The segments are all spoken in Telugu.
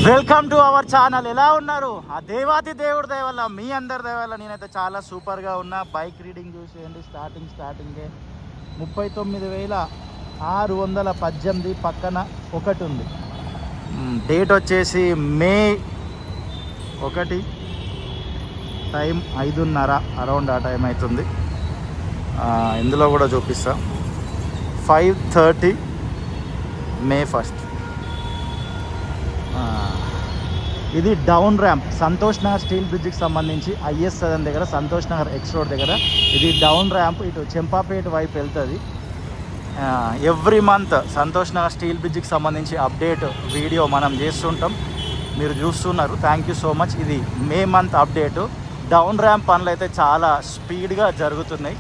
Welcome to our channel. ఎలా ఉన్నారు? ఆ దేవాతి దేవుడి దయ వల్ల, మీ అందరి దయ వల్ల నేనైతే చాలా సూపర్గా ఉన్నా. బైక్ రీడింగ్ చూసేయండి. స్టార్టింగే 39,618 పక్కన ఒకటి ఉంది. డేట్ వచ్చేసి మే 1, టైం 5:30 అరౌండ్ ఆ టైం అవుతుంది. ఇందులో కూడా చూపిస్తా. 5:30 మే 1. ఇది down ramp Santosh Nagar steel బ్రిడ్జ్కి సంబంధించి ఐఎస్ సదన్ దగ్గర, సంతోష్ నగర్ ఎక్స్ రోడ్ దగ్గర ఇది డౌన్ ర్యాంప్. ఇటు చెంపాపేట వైపు వెళ్తుంది. Every month Santosh Nagar steel బ్రిడ్జ్కి సంబంధించి అప్డేట్ వీడియో మనం చేస్తుంటాం, మీరు చూస్తున్నారు. Thank you so much. ఇది May month update. Down ramp పనులు అయితే చాలా స్పీడ్గా జరుగుతున్నాయి.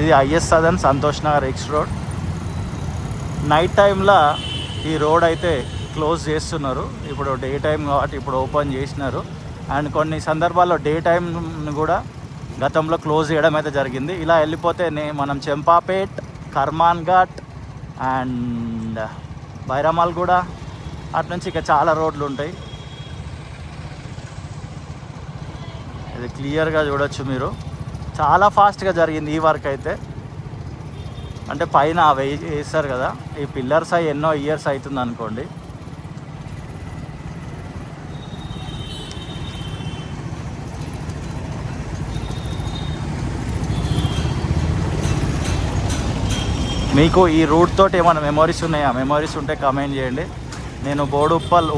ఇది IS Sadan Santosh Nagar x road. Night టైంలో ఈ రోడ్ అయితే క్లోజ్ చేస్తున్నారు. ఇప్పుడు డే టైం కాబట్టి ఇప్పుడు ఓపెన్ చేసినారు. అండ్ కొన్ని సందర్భాల్లో డే టైం కూడా గతంలో క్లోజ్ చేయడం అయితే జరిగింది. ఇలా వెళ్ళిపోతే మనం చెంపాపేట్, కర్మాన్ ఘాట్ అండ్ బైరామాల్ కూడా అటు నుంచి ఇక చాలా రోడ్లు ఉంటాయి. ఇది క్లియర్గా చూడొచ్చు మీరు. చాలా ఫాస్ట్గా జరిగింది ఈ వర్క్ అయితే. అంటే పైన వేస్తారు కదా, ఈ పిల్లర్స్ అవి ఎన్నో ఇయర్స్ అవుతుంది అనుకోండి. మీకు ఈ రూట్ తోటి ఏమైనా మెమరీస్ ఉన్నాయా? మెమరీస్ ఉంటే కామెంట్ చేయండి. నేను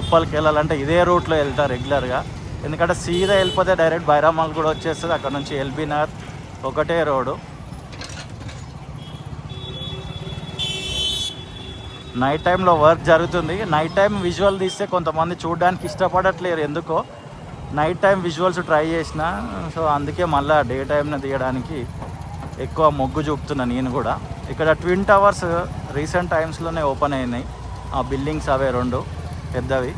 ఉప్పల్కి వెళ్ళాలంటే ఇదే రూట్లో వెళ్తా రెగ్యులర్గా. ఎందుకంటే సీదా వెళ్ళిపోతే డైరెక్ట్ బైరామాల్ కూడా వచ్చేస్తుంది. అక్కడ నుంచి ఎల్బీ నగర్ ఒకటే రోడ్డు. నైట్ టైంలో వర్క్ జరుగుతుంది. నైట్ టైం విజువల్ తీస్తే కొంతమంది చూడడానికి ఇష్టపడట్లేరు ఎందుకో. నైట్ టైం విజువల్స్ ట్రై చేసిన, సో అందుకే మళ్ళీ డే టైంని తీయడానికి ఎక్కువ మొగ్గు చూపుతున్నా నేను కూడా. ఇక్కడ ట్విన్ టవర్స్ రీసెంట్ టైమ్స్లోనే ఓపెన్ అయినాయి. ఆ బిల్డింగ్స్ అవే 2 పెద్దవి.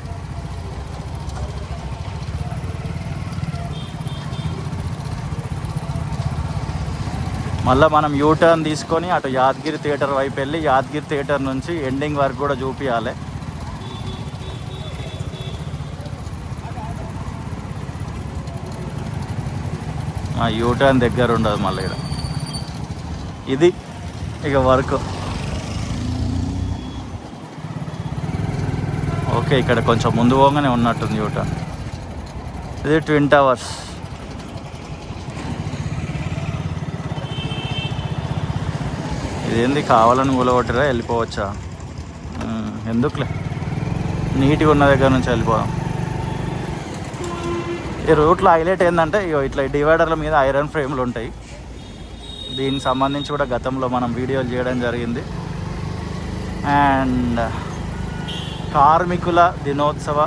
మళ్ళీ మనం యూటర్న్ తీసుకొని అటు యాదగిరి థియేటర్ వైపు వెళ్ళి యాదగిరి థియేటర్ నుంచి ఎండింగ్ వరకు కూడా చూపించాలి. యూటర్న్ దగ్గర ఉండదు మళ్ళీ ఇక్కడ. ఇది ఇక వర్క్. ఓకే, ఇక్కడ కొంచెం ముందు పోగానే ఉన్నట్టుంది యూటర్న్. ఇది ట్విన్ టవర్స్. ఇదేంది కావాలని కూలగొట్టిరా? వెళ్ళిపోవచ్చా? ఎందుకులే, నీట్గా ఉన్న దగ్గర నుంచి వెళ్ళిపోదాం. ఈ రూట్లో హైలైట్ ఏంటంటే ఇట్లా డివైడర్ల మీద ఐరన్ ఫ్రేమ్లు ఉంటాయి. దీనికి సంబంధించి కూడా గతంలో మనం వీడియోలు చేయడం జరిగింది. అండ్ కార్మికుల దినోత్సవ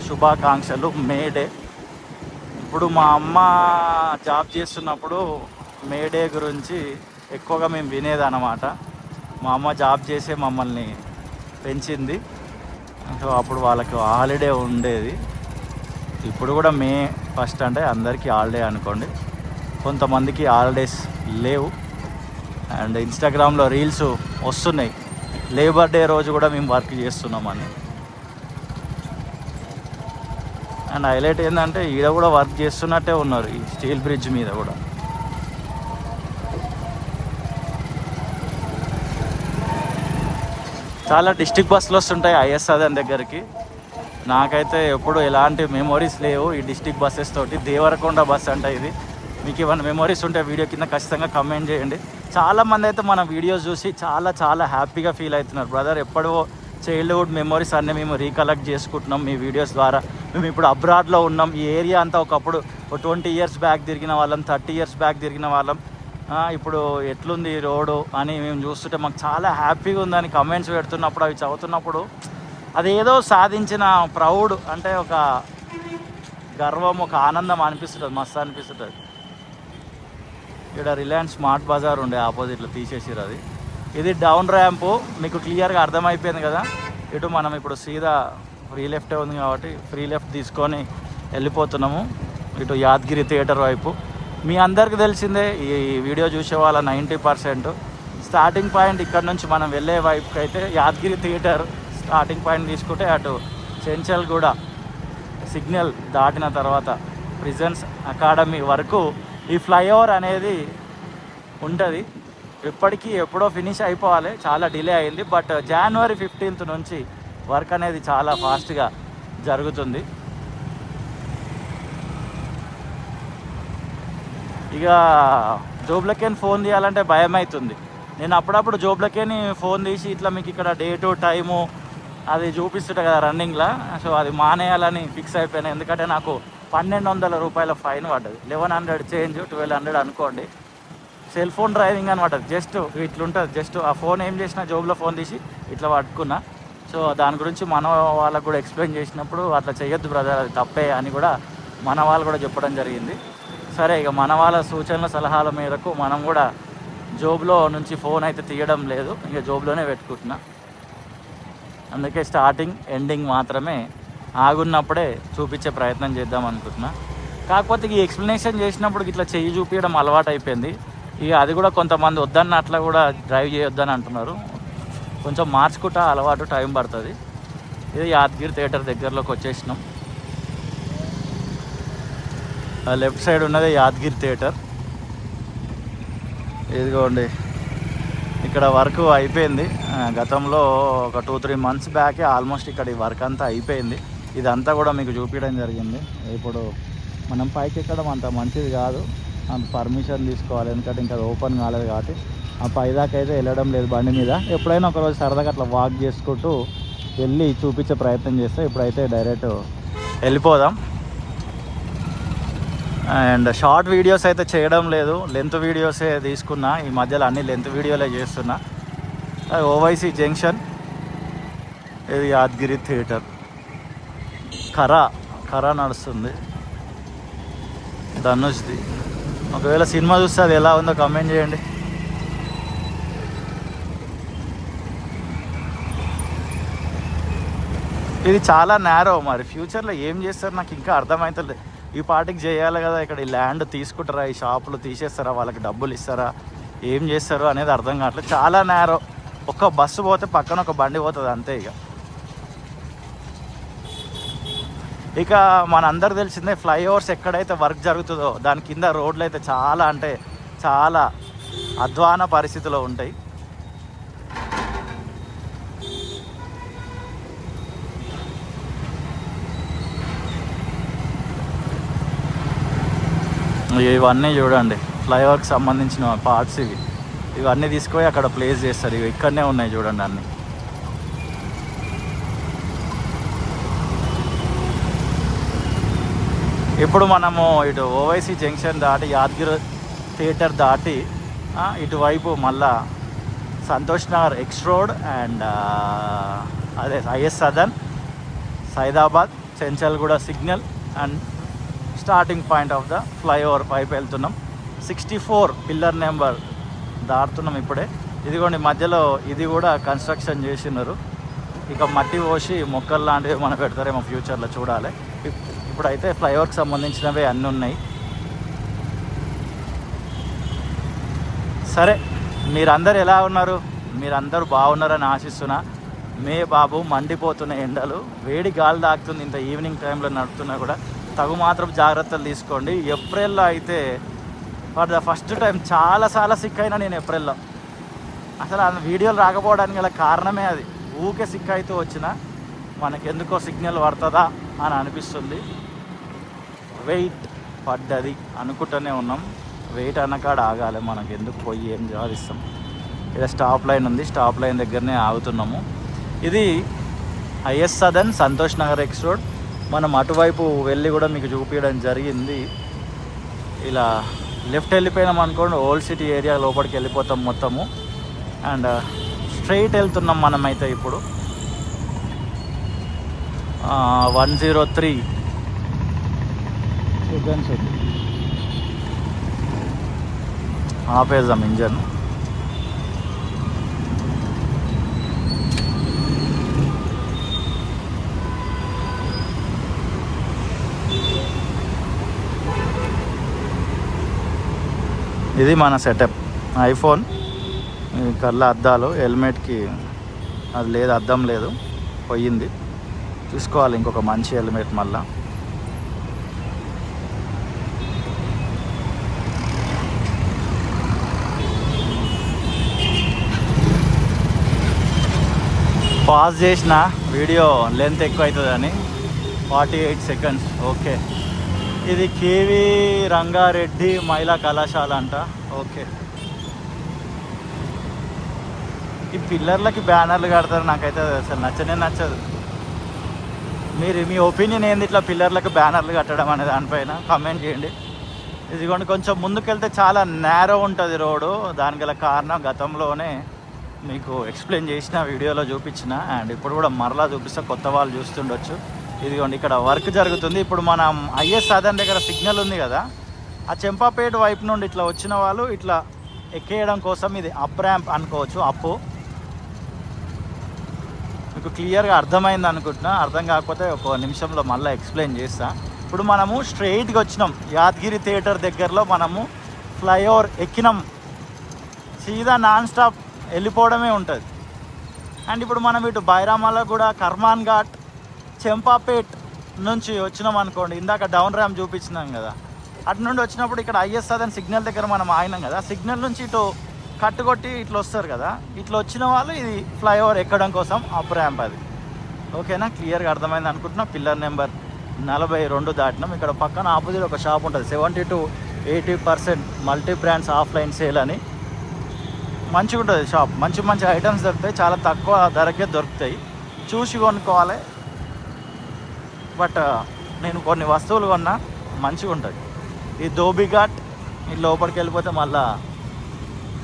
శుభాకాంక్షలు. మే డే. ఇప్పుడు మా అమ్మ జాబ్ చేస్తున్నప్పుడు మే డే గురించి ఎక్కువగా మేము వినేదన్నమాట. మా అమ్మ జాబ్ చేసే మమ్మల్ని పెంచింది. సో అప్పుడు వాళ్ళకి హాలిడే ఉండేది. ఇప్పుడు కూడా మే 1 అంటే అందరికీ హాలిడే అనుకోండి. కొంతమందికి హాలిడేస్ లేవు. అండ్ ఇన్స్టాగ్రామ్లో రీల్స్ వస్తున్నాయి, లేబర్ డే రోజు కూడా మేము వర్క్ చేస్తున్నామని. అండ్ హైలైట్ ఏంటంటే ఈడ కూడా వర్క్ చేస్తున్నట్టే ఉన్నారు ఈ స్టీల్ బ్రిడ్జ్ మీద కూడా. చాలా డిస్ట్రిక్ట్ బస్సులు వస్తుంటాయి ఐఎస్ సదన్ దగ్గరికి. నాకైతే ఎప్పుడు ఎలాంటి మెమొరీస్ లేవు ఈ డిస్ట్రిక్ట్ బస్సెస్ తోటి. దేవరకొండ బస్ అంటే ఇది. మీకు ఏమైనా మెమొరీస్ ఉంటే వీడియో కింద ఖచ్చితంగా కమెంట్ చేయండి. చాలామంది అయితే మన వీడియోస్ చూసి చాలా హ్యాపీగా ఫీల్ అవుతున్నారు. బ్రదర్, ఎప్పుడో చైల్డ్హుడ్ మెమొరీస్ అన్నీ మేము రీకలెక్ట్ చేసుకుంటున్నాం మీ వీడియోస్ ద్వారా. మేము ఇప్పుడు అబ్రాడ్లో ఉన్నాం. ఈ ఏరియా అంతా ఒకప్పుడు 20 ఇయర్స్ బ్యాక్ తిరిగిన వాళ్ళం, 30 ఇయర్స్ బ్యాక్ తిరిగిన వాళ్ళం. ఇప్పుడు ఎట్లుంది ఈ రోడ్డు అని మేము చూస్తుంటే మాకు చాలా హ్యాపీగా ఉందని కమెంట్స్ పెడుతున్నప్పుడు, అవి చదువుతున్నప్పుడు అదేదో సాధించిన ప్రౌడ్, అంటే ఒక గర్వం, ఒక ఆనందం అనిపిస్తుంటుంది. మస్తు అనిపిస్తుంటుంది. ఇక్కడ రిలయన్స్ స్మార్ట్ బజార్ ఉండే ఆపోజిట్లో తీసేసిరు అది. ఇది డౌన్ ర్యాంపు. మీకు క్లియర్గా అర్థమైపోయింది కదా. ఇటు మనం ఇప్పుడు సీదా ఫ్రీ లెఫ్టే ఉంది కాబట్టి ఫ్రీ లెఫ్ట్ తీసుకొని వెళ్ళిపోతున్నాము ఇటు యాదగిరి థియేటర్ వైపు. మీ అందరికీ తెలిసిందే ఈ వీడియో చూసే వాళ్ళ 90% స్టార్టింగ్ పాయింట్ ఇక్కడ నుంచి మనం వెళ్ళే వైపుకి అయితే యాదగిరి థియేటర్ స్టార్టింగ్ పాయింట్ తీసుకుంటే అటు చెంచల్గూడ సిగ్నల్ దాటిన తర్వాత ప్రిజన్స్ అకాడమీ వరకు ఈ ఫ్లైఓవర్ అనేది ఉంటుంది. ఇప్పటికీ ఎప్పుడో ఫినిష్ అయిపోవాలి, చాలా డిలే అయింది. బట్ January 15th నుంచి వర్క్ అనేది చాలా ఫాస్ట్గా జరుగుతుంది. ఇక జోబ్లకేని ఫోన్ తీయాలంటే భయం అవుతుంది. నేను అప్పుడప్పుడు జోబ్లకేని ఫోన్ తీసి ఇట్లా మీకు ఇక్కడ డేటు టైము అది చూపిస్తుంటా కదా రన్నింగ్లో, సో అది మానేయాలని ఫిక్స్ అయిపోయాను. ఎందుకంటే నాకు 1200 రూపాయల ఫైన్ పడ్డది. 1100 చేంజ్ 1200 అనుకోండి. సెల్ ఫోన్ డ్రైవింగ్ అనమాట. జస్ట్ ఇట్లుంటుంది. జస్ట్ ఆ ఫోన్ ఏం చేసినా జోబులో ఫోన్ తీసి ఇట్లా పట్టుకున్నా. సో దాని గురించి మన వాళ్ళకు కూడా ఎక్స్ప్లెయిన్ చేసినప్పుడు అట్లా చేయొద్దు బ్రదర్, అది తప్పే అని కూడా మన వాళ్ళు కూడా చెప్పడం జరిగింది. సరే, ఇక మన వాళ్ళ సూచనల సలహాల మేరకు మనం కూడా జోబులో నుంచి ఫోన్ అయితే తీయడం లేదు, ఇక జోబులోనే పెట్టుకుంటున్నా. అందుకే స్టార్టింగ్ ఎండింగ్ మాత్రమే ఆగున్నప్పుడే చూపించే ప్రయత్నం చేద్దాం అనుకుంటున్నా. కాకపోతే ఈ ఎక్స్ప్లెనేషన్ చేసినప్పుడు ఇట్లా చెయ్యి చూపించడం అలవాటు అయిపోయింది. ఇక అది కూడా కొంతమంది వద్దన్న అట్లా కూడా డ్రైవ్ చేయొద్దని అంటున్నారు. కొంచెం మార్చుకుంటా అలవాటు, టైం పడుతుంది. ఇది యాదగిరి థియేటర్ దగ్గరలోకి వచ్చేసినాం. లెఫ్ట్ సైడ్ ఉన్నది యాదగిరి థియేటర్. ఇదిగోండి, ఇక్కడ వర్క్ అయిపోయింది. గతంలో ఒక 2-3 months బ్యాకే ఆల్మోస్ట్ ఇక్కడ ఈ వర్క్ అంతా అయిపోయింది. ఇదంతా కూడా మీకు చూపించడం జరిగింది. ఇప్పుడు మనం పైకి ఎక్కడం అంత మంచిది కాదు, అంత పర్మిషన్ తీసుకోవాలి. ఎందుకంటే ఇంకా అది ఓపెన్ కాలేదు కాబట్టి ఆ పైదాకా అయితే వెళ్ళడం లేదు బండి మీద. ఎప్పుడైనా ఒకరోజు సరదాగా అట్లా వాక్ చేసుకుంటూ వెళ్ళి చూపించే ప్రయత్నం చేస్తే ఇప్పుడైతే డైరెక్ట్ వెళ్ళిపోదాం. అండ్ షార్ట్ వీడియోస్ అయితే చేయడం లేదు, లెంత్ వీడియోసే తీసుకున్నా. ఈ మధ్యలో అన్ని లెంత్ వీడియోలే చేస్తున్నా. ఓవైసీ జంక్షన్, ఇది యాదగిరి థియేటర్. ఖరా నడుస్తుంది ధనుష్ది. ఒకవేళ సినిమా చూస్తే అది ఎలా ఉందో కామెంట్ చేయండి. ఇది చాలా నేరో, మరి ఫ్యూచర్లో ఏం చేస్తారు నాకు ఇంకా అర్థమవుతుంది. ఈ పార్టీకి చేయాలి కదా, ఇక్కడ ఈ ల్యాండ్ తీసుకుంటారా, ఈ షాపులు తీసేస్తారా, వాళ్ళకి డబ్బులు ఇస్తారా, ఏం చేస్తారు అనేది అర్థం కావట్లేదు. చాలా నేరో, ఒక్క బస్సు పోతే పక్కన ఒక బండి పోతుంది అంతే. ఇక మనందరూ తెలిసిందే ఫ్లైఓవర్స్ ఎక్కడైతే వర్క్ జరుగుతుందో దాని కింద రోడ్లు అయితే చాలా అంటే చాలా అధ్వాన పరిస్థితిలో ఉంటాయి. ఇవన్నీ చూడండి ఫ్లైఓవర్కి సంబంధించిన పార్ట్స్ ఇవన్నీ తీసుకుపోయి అక్కడ ప్లేస్ చేస్తారు. ఇవి ఇక్కడనే ఉన్నాయి చూడండి అన్నీ. ఇప్పుడు మనము ఇటు ఓవైసీ జంక్షన్ దాటి యాదగిరి థియేటర్ దాటి ఇటువైపు మళ్ళా Santosh Nagar x road and అదే IS Sadan, Saidabad, Chanchalguda signal and starting point of the flyover వైపు వెళ్తున్నాం. 64 పిల్లర్ నెంబర్ దాటుతున్నాం ఇప్పుడే. ఇదిగోండి మధ్యలో ఇది కూడా కన్స్ట్రక్షన్ చేసినారు. ఇక మట్టి పోసి మొక్కలు లాంటివి మనం పెడతారేమో ఫ్యూచర్లో, చూడాలి. ఇప్పుడైతే ఫ్లైఓవర్కి సంబంధించినవి అన్నీ ఉన్నాయి. సరే, మీరందరూ ఎలా ఉన్నారు? మీరందరూ బాగున్నారని ఆశిస్తున్నా. బాబు మండిపోతున్న ఎండలు, వేడి గాలి తాకుతుంది. ఇంత ఈవినింగ్ టైంలో నడుపుతున్నా కూడా తగు మాత్రం జాగ్రత్తలు తీసుకోండి. ఏప్రిల్లో అయితే ఫర్ ద ఫస్ట్ టైం చాలా సిక్ అయినా నేను ఏప్రిల్లో. అసలు ఆ వీడియోలు రాకపోవడానికి గల కారణమే అది. ఊకే సిక్ అవుతూ వచ్చిన మనకెందుకో సిగ్నల్ పడుతుందా అని అనిపిస్తుంది. వెయిట్ పడ్డది అనుకుంటూనే ఉన్నాం. వెయిట్ అన్నకాడ ఆగాలి, మనకు ఎందుకు పోయి ఏం సాధిస్తాం. ఇక్కడ స్టాప్ లైన్ ఉంది, స్టాప్ లైన్ దగ్గరనే ఆగుతున్నాము. ఇది IS Sadan, Santosh Nagar x road. మనం అటువైపు వెళ్ళి కూడా మీకు చూపించడం జరిగింది. ఇలా లెఫ్ట్ వెళ్ళిపోయినాం అనుకోండి, ఓల్డ్ సిటీ ఏరియా లోపలికి వెళ్ళిపోతాం మొత్తము. అండ్ స్ట్రైట్ వెళ్తున్నాం మనమైతే ఇప్పుడు 103 సెకండ్స్ ఉంది. ఆపేద్దాం ఇంజన్. ఇది మన సెటప్. ఐఫోన్ కళ్ళ అద్దాలు, హెల్మెట్కి అది లేదు, అద్దం లేదు, పోయింది. చూసుకోవాలి ఇంకొక మంచి హెల్మెట్ మళ్ళా. పాజ్ చేసిన వీడియో లెంత్ ఎక్కువ అవుతుందని 48 సెకండ్స్. ఓకే, ఇది కేవి రంగారెడ్డి మహిళా కళాశాల అంట. ఓకే, ఈ పిల్లర్లకి బ్యానర్లు కడతారు, నాకైతే అసలు నచ్చదు. మీరు మీ ఒపీనియన్ ఏంది ఇట్లా పిల్లర్లకు బ్యానర్లు కట్టడం అనే దానిపైన కామెంట్ చేయండి. ఇదిగోండి, కొంచెం ముందుకెళ్తే చాలా నేరో ఉంటుంది రోడ్డు. దానికి గల కారణం గతంలోనే మీకు ఎక్స్ప్లెయిన్ చేసిన, వీడియోలో చూపించిన, అండ్ ఇప్పుడు కూడా మరలా చూపిస్తే కొత్త వాళ్ళు చూస్తుండొచ్చు. ఇదిగోండి, ఇక్కడ వర్క్ జరుగుతుంది. ఇప్పుడు మనం ఐఎస్ సాధన దగ్గర సిగ్నల్ ఉంది కదా, ఆ చెంపాపేట వైపు నుండి ఇట్లా వచ్చిన వాళ్ళు ఇట్లా ఎక్కేయడం కోసం ఇది అప్ ర్యాంప్ అనుకోవచ్చు. అప్పు మీకు క్లియర్గా అర్థమైంది అనుకుంటున్నా. అర్థం కాకపోతే ఒక నిమిషంలో మళ్ళీ ఎక్స్ప్లెయిన్ చేస్తా. ఇప్పుడు మనము స్ట్రైట్గా వచ్చినాం, యాదగిరి థియేటర్ దగ్గరలో మనము ఫ్లైఓవర్ ఎక్కినాం, సీదా నాన్ స్టాప్ వెళ్ళిపోవడమే ఉంటుంది. అండ్ ఇప్పుడు మనం ఇటు బైరామాల కూడా కర్మాన్ ఘాట్ చెంపాపేట్ నుంచి వచ్చినాం అనుకోండి, ఇందాక డౌన్ ర్యాంప్ చూపించినాం కదా, అటు నుండి వచ్చినప్పుడు ఇక్కడ ఐఎస్ సాధన సిగ్నల్ దగ్గర మనం ఆగినాం కదా, సిగ్నల్ నుంచి ఇటు కట్టుకొట్టి ఇట్లా వస్తారు కదా, ఇట్లా వచ్చిన వాళ్ళు ఇది ఫ్లైఓవర్ ఎక్కడం కోసం అప్ ర్యాంప్ అది. ఓకేనా, క్లియర్గా అర్థమైంది అనుకుంటున్నా. Pillar number 42 దాటినాం. ఇక్కడ పక్కన ఆపోజిట్ ఒక షాప్ ఉంటుంది, 70 to 80% multi brands offline sale అని. మంచిగా ఉంటుంది షాప్, మంచి మంచి ఐటమ్స్ దొరుకుతాయి, చాలా తక్కువ ధరకే దొరుకుతాయి, చూసి కొనుక్కోవాలి. బట్ నేను కొన్ని వస్తువులు కొన్నా, మంచిగా ఉంటుంది. ఈ ధోబిఘాట్ ఈ లోపలికి వెళ్ళిపోతే మళ్ళీ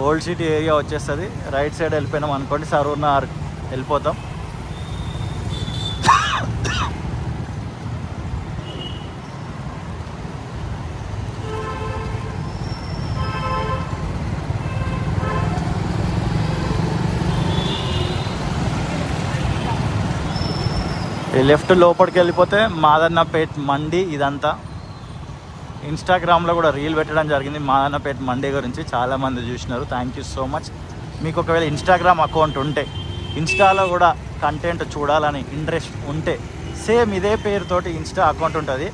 ఓల్డ్ సిటీ ఏరియా వచ్చేస్తుంది. రైట్ సైడ్ వెళ్ళిపోయినాం అనుకోండి, సరూర్నగర్ వెళ్ళిపోతాం. ఈ లెఫ్ట్ లోపలికి వెళ్ళిపోతే మాదన్నపేట్ మండి. ఇదంతా ఇన్స్టాగ్రామ్లో కూడా రీల్ పెట్టడం జరిగింది మాదన్నపేట్ మండి గురించి, చాలామంది చూసినారు. Thank you so much. మీకు ఒకవేళ ఇన్స్టాగ్రామ్ అకౌంట్ ఉంటే, ఇన్స్టాలో కూడా కంటెంట్ చూడాలని ఇంట్రెస్ట్ ఉంటే, సేమ్ ఇదే పేరుతోటి ఇన్స్టా అకౌంట్ ఉంటుంది,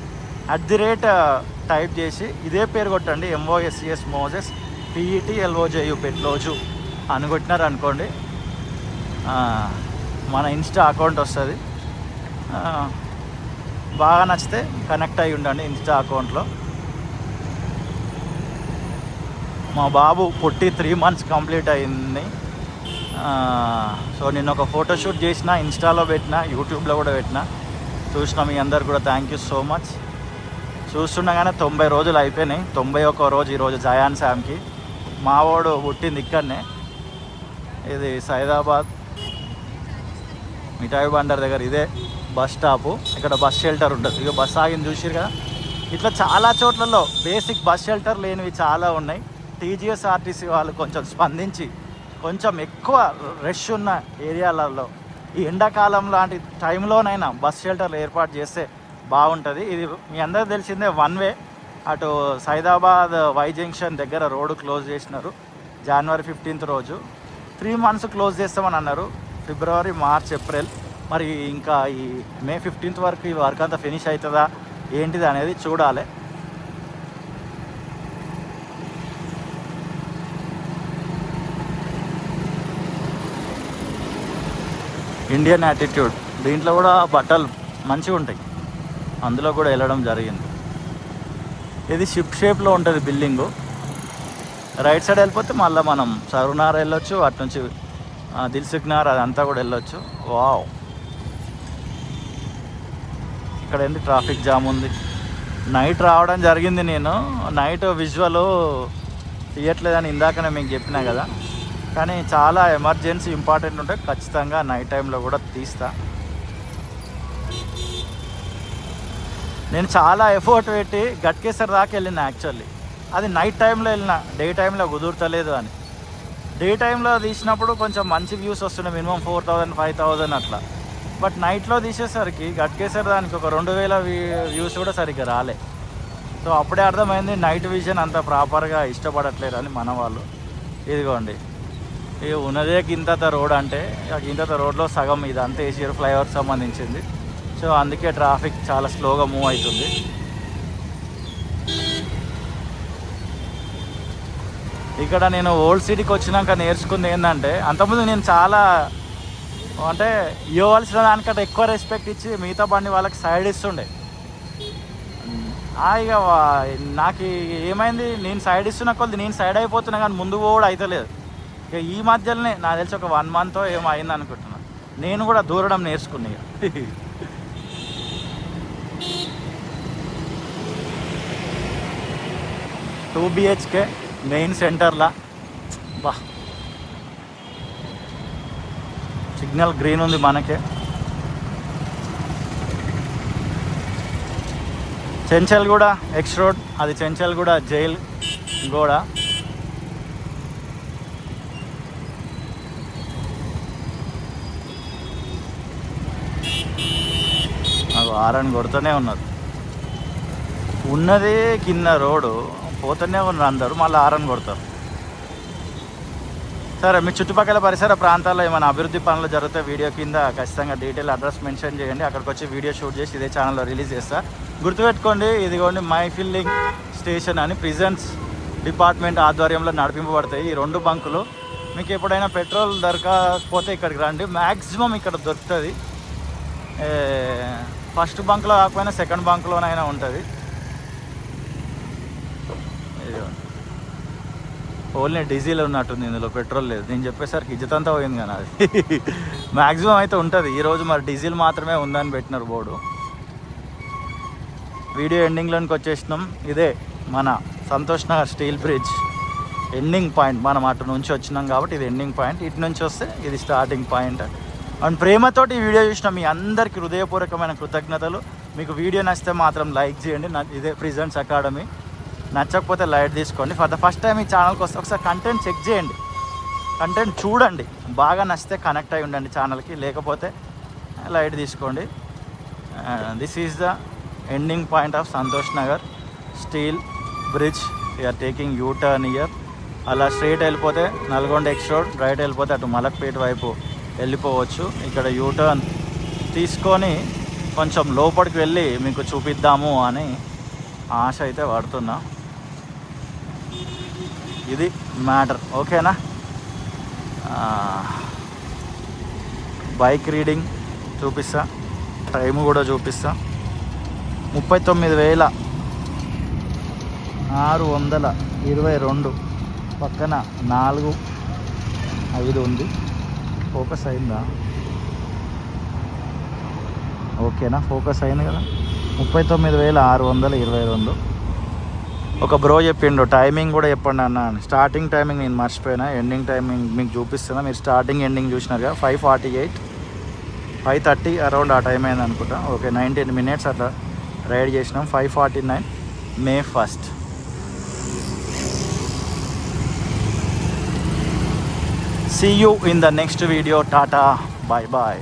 టైప్ చేసి ఇదే పేరు కొట్టండి, MOSES మోజెస్ PETLOJU పెట్లోజు అని కొట్టినారు అనుకోండి, మన ఇన్స్టా అకౌంట్ వస్తుంది. బాగా నచ్చితే కనెక్ట్ అయ్యి ఉండండి ఇన్స్టా అకౌంట్లో. మా బాబు పుట్టి 3 months కంప్లీట్ అయింది. సో నిన్న ఒక ఫోటోషూట్ చేసిన, ఇన్స్టాలో పెట్టిన, యూట్యూబ్లో కూడా పెట్టిన, చూసిన మీ అందరు కూడా థ్యాంక్ యూ సో మచ్. చూస్తుండగానే 90 రోజులు అయిపోయినాయి. 91వ రోజు ఈరోజు జయాన్ శామ్కి. మావాడు పుట్టింది ఇక్కడనే, ఇది సైదాబాద్ మిఠాయి బండర్ దగ్గర. ఇదే బస్ స్టాపు, ఇక్కడ బస్ షెల్టర్ ఉంటుంది. ఇక బస్ ఆగింది చూసిరు కదా, ఇట్లా చాలా చోట్లలో బేసిక్ బస్ షెల్టర్ లేనివి చాలా ఉన్నాయి. TGSRTC వాళ్ళు కొంచెం స్పందించి కొంచెం ఎక్కువ రష్ ఉన్న ఏరియాలలో ఈ ఎండాకాలం లాంటి టైంలోనైనా బస్ షెల్టర్లు ఏర్పాటు చేస్తే బాగుంటుంది. ఇది మీ అందరూ తెలిసిందే, 1 way. అటు సైదాబాద్ వై జంక్షన్ దగ్గర రోడ్డు క్లోజ్ చేసినారు January 15th రోజు. 3 months క్లోజ్ చేస్తామని అన్నారు, February, March, April. మరి ఇంకా ఈ May 15th వరకు ఈ వర్క్ అంతా ఫినిష్ అవుతుందా ఏంటిది అనేది చూడాలి. ఇండియన్ యాటిట్యూడ్, దీంట్లో కూడా బట్టలు మంచిగా ఉంటాయి, అందులో కూడా వెళ్ళడం జరిగింది. ఇది షిప్ షేప్లో ఉంటుంది బిల్డింగు. రైట్ సైడ్ వెళ్ళిపోతే మళ్ళీ మనం సరూనార్ వెళ్ళొచ్చు, అటు నుంచి దిల్సుఖ్నగర్ అదంతా కూడా వెళ్ళొచ్చు. వావ్, ఇక్కడ ఏంటి ట్రాఫిక్ జామ్ ఉంది. నైట్ రావడం జరిగింది, నేను నైట్ విజువల్ తీయట్లేదని ఇందాకనే మీకు చెప్పినా కదా, కానీ చాలా ఎమర్జెన్సీ ఇంపార్టెంట్ ఉంటే ఖచ్చితంగా నైట్ టైంలో కూడా తీస్తా. నేను చాలా ఎఫర్ట్ పెట్టి గట్కేసర్ దాకా వెళ్ళిన, యాక్చువల్లీ అది నైట్ టైంలో వెళ్ళిన, డే టైంలో కుదురుతలేదు అని. డే టైంలో తీసినప్పుడు కొంచెం మంచి వ్యూస్ వస్తున్నాయి, మినిమం 4000 5000 అట్లా. బట్ నైట్లో తీసేసరికి గట్కేసర్ దానికి ఒక 2000 వ్యూస్ కూడా సరిగ్గా రాలే. సో అప్పుడే అర్థమైంది నైట్ విజన్ అంత ప్రాపర్గా ఇష్టపడట్లేరు అని మన వాళ్ళు. ఇదిగోండి, ఇది ఉన్నదే గింతంత రోడ్, అంటే గింతంత రోడ్లో సగం ఇదంతా ఏసీఆర్ ఫ్లైఓవర్ సంబంధించింది. సో అందుకే ట్రాఫిక్ చాలా స్లోగా మూవ్ అవుతుంది. ఇక్కడ నేను ఓల్డ్ సిటీకి వచ్చినాక నేర్చుకుంది ఏంటంటే, అంతకుముందు నేను చాలా అంటే ఇవ్వవలసిన దానికంటే ఎక్కువ రెస్పెక్ట్ ఇచ్చి మిగతా బండి వాళ్ళకి సైడ్ ఇస్తుండే. ఇక నాకు ఏమైంది, నేను సైడ్ ఇస్తున్న కొద్ది నేను సైడ్ అయిపోతున్నా కానీ ముందు కూడా అవుతలేదు. ఇక ఈ మధ్యలోనే నాకు తెలిసి ఒక 1 month ఏమో అయింది అనుకుంటున్నాను, నేను కూడా దూరడం నేర్చుకున్నా. ఇక 2 BHK మెయిన్ సెంటర్లా. బా, సిగ్నల్ గ్రీన్ ఉంది మనకే. చెంచల్గూడ ఎక్స్ రోడ్, అది చెంచల్గూడ జైల్ గోడ. నాకు ఆరని కొడుతూనే ఉన్నారు. ఉన్నదే కింద రోడ్డు, పోతూనే ఉన్నారు అందరూ, మళ్ళీ ఆరని కొడతారు. సరే, మీ చుట్టుపక్కల పరిసర ప్రాంతాల్లో ఏమైనా అభివృద్ధి పనులు జరిగితే వీడియో కింద ఖచ్చితంగా డీటెయిల్ అడ్రస్ మెన్షన్ చేయండి. అక్కడికి వచ్చి వీడియో షూట్ చేసి ఇదే ఛానల్లో రిలీజ్ చేస్తా. గుర్తుపెట్టుకోండి, ఇదిగోండి మై ఫిల్లింగ్ స్టేషన్ అని ప్రిజన్స్ డిపార్ట్మెంట్ ఆధ్వర్యంలో నడిపింపబడతాయి ఈ 2 బంకులు. మీకు ఎప్పుడైనా పెట్రోల్ దొరకకపోతే ఇక్కడికి రండి, మ్యాక్సిమం ఇక్కడ దొరుకుతుంది. ఫస్ట్ బంక్లో కాకపోయినా సెకండ్ బంక్లోనైనా ఉంటుంది. ఓన్లీ డీజిల్ ఉన్నట్టుంది ఇందులో, పెట్రోల్ లేదు. నేను చెప్పేసరికి ఇజ్జతంతా పోయింది కానీ అది మ్యాక్సిమం అయితే ఉంటుంది. ఈరోజు మరి డీజిల్ మాత్రమే ఉందని పెట్టినారు బోర్డు. వీడియో ఎండింగ్లోకి వచ్చేసినాం. ఇదే మన Santosh Nagar steel bridge ending point. మనం అటు నుంచి వచ్చినాం కాబట్టి ఇది ఎండింగ్ పాయింట్, ఇటు నుంచి వస్తే ఇది స్టార్టింగ్ పాయింట్. అండ్ ప్రేమతోటి ఈ వీడియో చూసిన మీ అందరికీ హృదయపూర్వకమైన కృతజ్ఞతలు. మీకు వీడియో నచ్చితే మాత్రం లైక్ చేయండి. ఇదే ప్రిజన్స్ అకాడమీ. నచ్చకపోతే లైట్ తీసుకోండి. ఫర్ ద ఫస్ట్ టైం ఈ ఛానల్కి వస్తే ఒకసారి కంటెంట్ చెక్ చేయండి, కంటెంట్ చూడండి. బాగా నచ్చితే కనెక్ట్ అయి ఉండండి ఛానల్కి, లేకపోతే లైట్ తీసుకోండి. This is the ending point of Santosh Nagar steel bridge. We are taking U turn here. అలా స్ట్రైట్ వెళ్ళిపోతే నల్గొండ ఎక్స్ రోడ్, రైట్ వెళ్ళిపోతే అటు మలక్పేట వైపు వెళ్ళిపోవచ్చు. ఇక్కడ యూ టర్న్ తీసుకొని కొంచెం లోపలికి వెళ్ళి మీకు చూపిద్దాము అని ఆశ అయితే పడుతున్నా. ఇది మ్యాటర్, ఓకేనా? బైక్ రీడింగ్ చూపిస్తా, టైం కూడా చూపిస్తా. 39,622 పక్కన 4-5 ఉంది. ఫోకస్ అయిందా? ఓకేనా, ఫోకస్ అయింది కదా. 39,622. ఒక బ్రో చెప్పిండు టైమింగ్ కూడా చెప్పండి అన్న. స్టార్టింగ్ టైమింగ్ నేను మర్చిపోయినా, ఎండింగ్ టైమింగ్ మీకు చూపిస్తున్నా. మీరు స్టార్టింగ్ ఎండింగ్ చూసినారుగా. 5:48, 5:30 అరౌండ్ ఆ టైం అయింది అనుకుంటా. ఓకే, 19 minutes అట్లా రైడ్ చేసినాం. 5:49 May 1st. See you in the next video. Tata, bye bye.